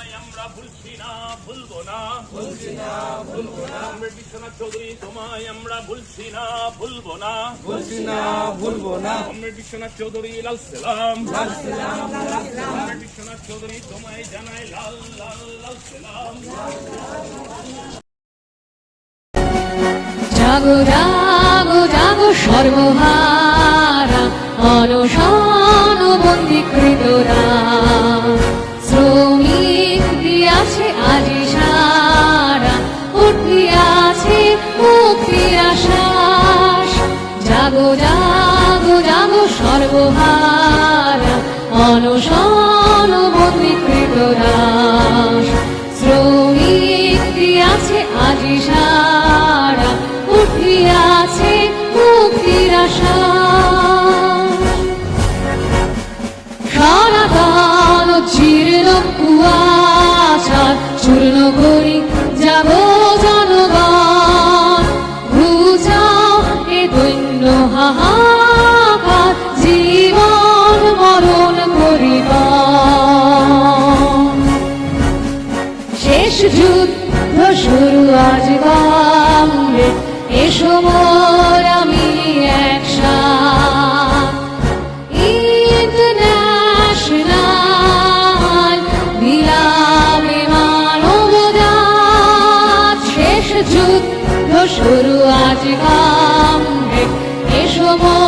তোমায় আমরা ভুলছি না ভুলবো না কমরেড বিশ্বনাথ চৌধুরী তোমায় আমরা ভুলছি না ভুলবো না কমরেড বিশ্বনাথ চৌধুরী লাল সালাম কমরেড বিশ্বনাথ চৌধুরী তোমায় জানাই লাল লাল লাল সালাম। জাগো জাগো জাগো সর্বহারা অনশন বন্দীকৃতরা শ্রমিক দিয়াছে আজি সারা উঠিয়াছে মুক্তির আশ্বাস। জাগো জাগো জাগো সর্বহারা অনশন বন্দীকৃতরা শ্রমিক দিয়াছে আজি সারা উঠিয়াছে মুক্তির আশ্বাস। সনাতন জীর্ণ কুয়াশা চূর্ণ করি যাব জনগণ ঘুচাও এ দৈন্য হাহাকার জীবন মরণ করিব। শেষ যুদ্ধ শুরু আজ গঙ্গে এসো মোর আমি একসাথ ইন্টারন্যাশনাল বিলাপে মানবজাত। শেষ যুদ্ধ শুরু আজ গঙ্গে এসো মোর